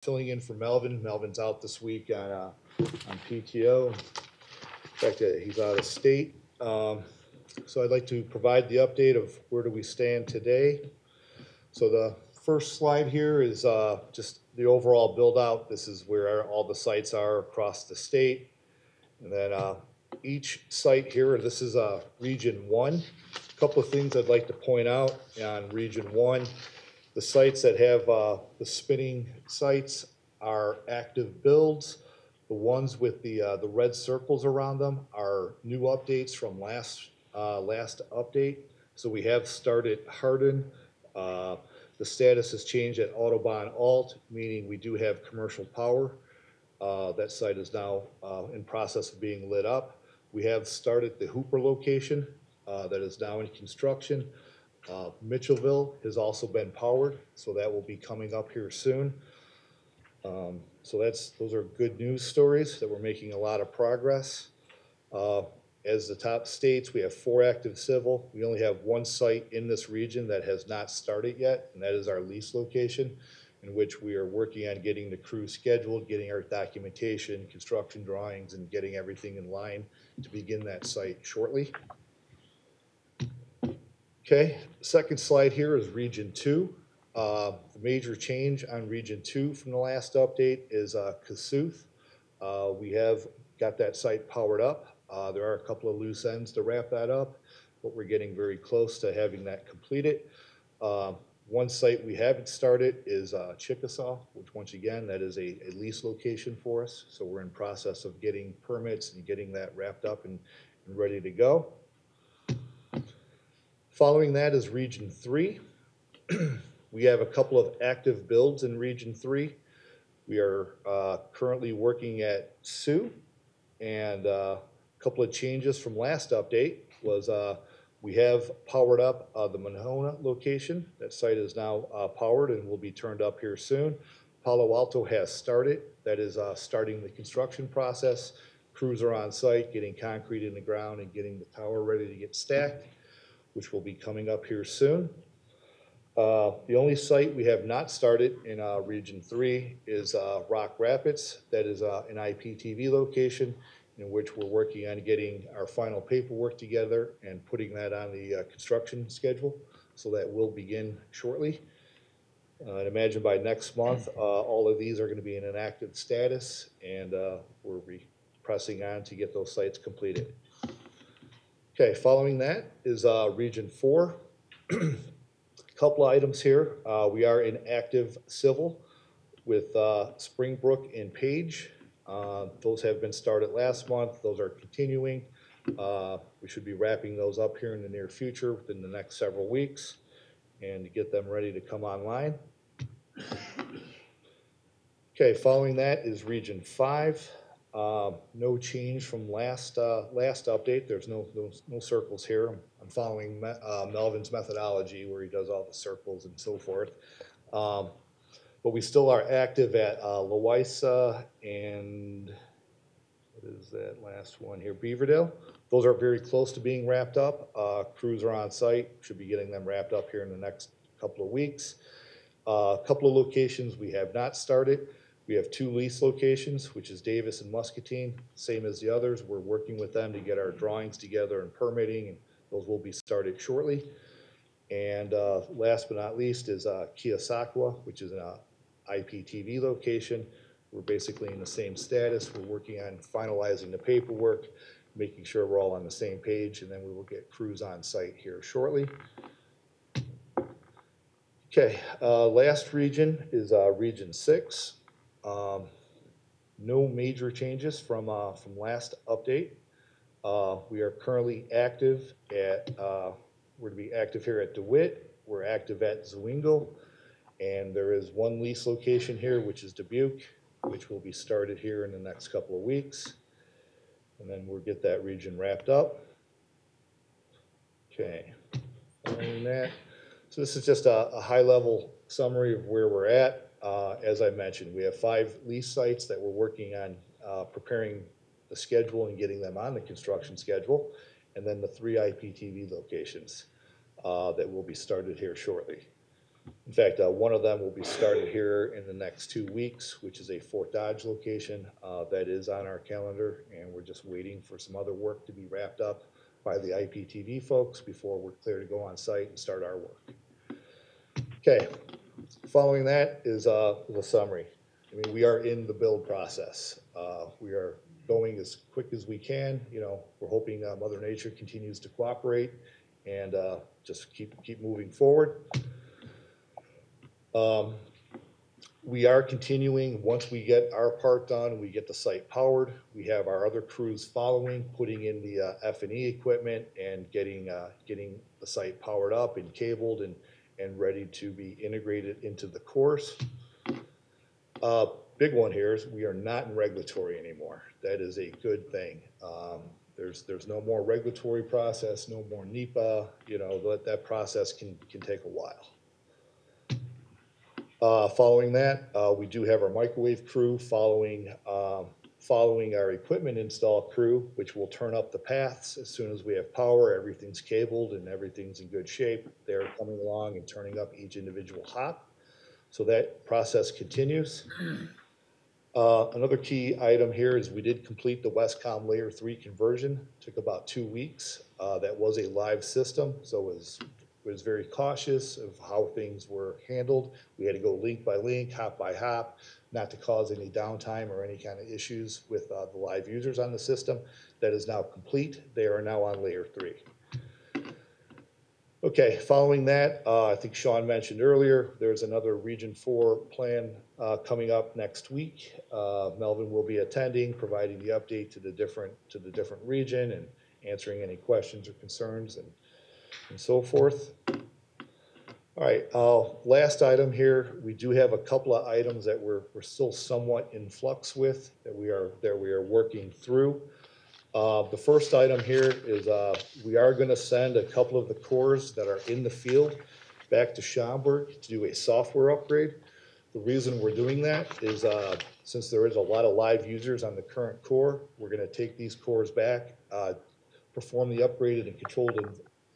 Filling in for Melvin. Melvin's out this week on PTO. In fact, he's out of state. So I'd like to provide the update of where do we stand today. So the first slide here is just the overall build out. This is where all the sites are across the state. And then each site here, this is Region 1. A couple of things I'd like to point out on Region 1. The sites that have the spinning sites are active builds. The ones with the red circles around them are new updates from last update. So we have started Hardin. The status has changed at Autobahn Alt, meaning we do have commercial power. That site is now in process of being lit up. We have started the Hooper location that is now in construction. Mitchellville has also been powered, so that will be coming up here soon. So those are good news stories that we're making a lot of progress. As the top states, we have 4 active civil. We only have 1 site in this region that has not started yet, and that is our lease location, in which we are working on getting the crew scheduled, getting our documentation, construction drawings, and getting everything in line to begin that site shortly. Okay, second slide here is Region 2. The major change on Region 2 from the last update is Kossuth. We have got that site powered up. There are a couple of loose ends to wrap that up, but we're getting very close to having that completed. One site we haven't started is Chickasaw, which once again, that is a lease location for us. So we're in process of getting permits and getting that wrapped up and ready to go. Following that is Region 3. We have a couple of active builds in Region 3. We are currently working at Sioux, and a couple of changes from last update was we have powered up the Monona location. That site is now powered and will be turned up here soon. Palo Alto has started. That is starting the construction process. Crews are on site, getting concrete in the ground and getting the tower ready to get stacked, which will be coming up here soon. The only site we have not started in Region 3 is Rock Rapids. That is an IPTV location in which we're working on getting our final paperwork together and putting that on the construction schedule. So that will begin shortly. I'd imagine by next month, all of these are going to be in an active status, and we're pressing on to get those sites completed. Okay, following that is Region 4. Couple of items here. We are in active civil with Springbrook and Page. Those have been started last month. Those are continuing. We should be wrapping those up here in the near future within the next several weeks and to get them ready to come online. Okay, following that is Region 5. No change from last update. There's no circles here. I'm following Melvin's methodology where he does all the circles and so forth. But we still are active at Loiza and what is that last one here? Beaverdale. Those are very close to being wrapped up. Crews are on site. Should be getting them wrapped up here in the next couple of weeks. A couple of locations we have not started. We have 2 lease locations, which is Davis and Muscatine, same as the others. We're working with them to get our drawings together and permitting, and those will be started shortly. And last but not least is Keosauqua, which is an IPTV location. We're basically in the same status. We're working on finalizing the paperwork, making sure we're all on the same page, and then we will get crews on site here shortly. Okay, last region is Region 6. No major changes from last update. We are currently active at, we're to be active here at DeWitt. We're active at Zwingle. And there is 1 lease location here, which is Dubuque, which will be started here in the next couple of weeks. And then we'll get that region wrapped up. Okay, following that. So this is just a high-level summary of where we're at. As I mentioned, we have 5 lease sites that we're working on preparing the schedule and getting them on the construction schedule, and then the 3 IPTV locations that will be started here shortly. In fact, one of them will be started here in the next 2 weeks, which is a Fort Dodge location that is on our calendar, and we're just waiting for some other work to be wrapped up by the IPTV folks before we're clear to go on site and start our work. Okay, following that is a summary. I mean, we are in the build process. We are going as quick as we can. You know, we're hoping Mother Nature continues to cooperate and just keep moving forward. We are continuing, once we get our part done, we get the site powered. We have our other crews following, putting in the F&E equipment and getting the site powered up and cabled and ready to be integrated into the course. Big one here is we are not in regulatory anymore. That is a good thing. There's no more regulatory process, no more NEPA. You know, that process can take a while. Following that, we do have our microwave crew following our equipment install crew, which will turn up the paths as soon as we have power. Everything's cabled and everything's in good shape. They're coming along and turning up each individual hop. So that process continues. Another key item here is we did complete the Westcom Layer 3 conversion. Took about 2 weeks. That was a live system, so it was very cautious of how things were handled. We had to go link by link, hop by hop, not to cause any downtime or any kind of issues with the live users on the system. That is now complete. They are now on Layer 3. Okay, following that, I think Sean mentioned earlier, there's another Region 4 plan coming up next week. Melvin will be attending, providing the update to the different region and answering any questions or concerns and so forth. All right, last item here, we do have a couple of items that we're still somewhat in flux with that we are working through. The first item here is we are going to send a couple of the cores that are in the field back to Schaumburg to do a software upgrade. The reason we're doing that is since there is a lot of live users on the current core, we're going to take these cores back, perform the upgraded and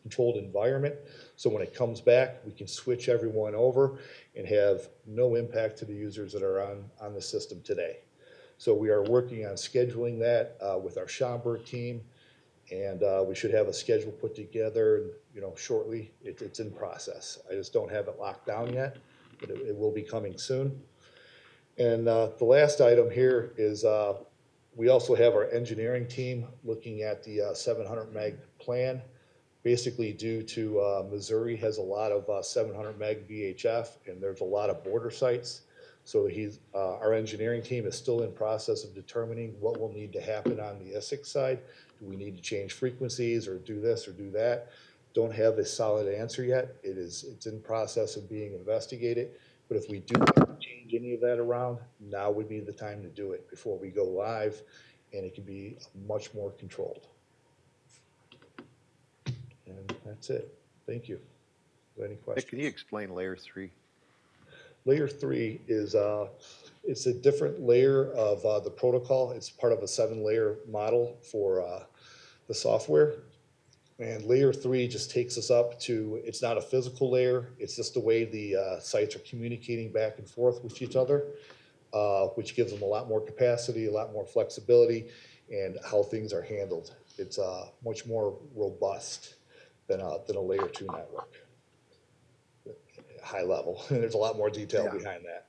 controlled environment. So when it comes back, we can switch everyone over and have no impact to the users that are on the system today. So we are working on scheduling that with our Schaumburg team, and we should have a schedule put together, you know, shortly. It's in process. I just don't have it locked down yet, but it will be coming soon. And the last item here is we also have our engineering team looking at the 700 meg plan. Basically, due to Missouri has a lot of 700 meg VHF, and there's a lot of border sites. So our engineering team is still in process of determining what will need to happen on the ISICS side. Do we need to change frequencies or do this or do that? Don't have a solid answer yet. It's in process of being investigated. But if we do have to change any of that around, now would be the time to do it before we go live, and it can be much more controlled. And that's it. Thank you. Any questions? Can you explain Layer 3? Layer 3 is it's a different layer of the protocol. It's part of a 7-layer model for the software. And Layer 3 just takes us up to, it's not a physical layer. It's just the way the sites are communicating back and forth with each other, which gives them a lot more capacity, a lot more flexibility, and how things are handled. It's much more robust than a Layer 2 network. High level. There's a lot more detail behind that.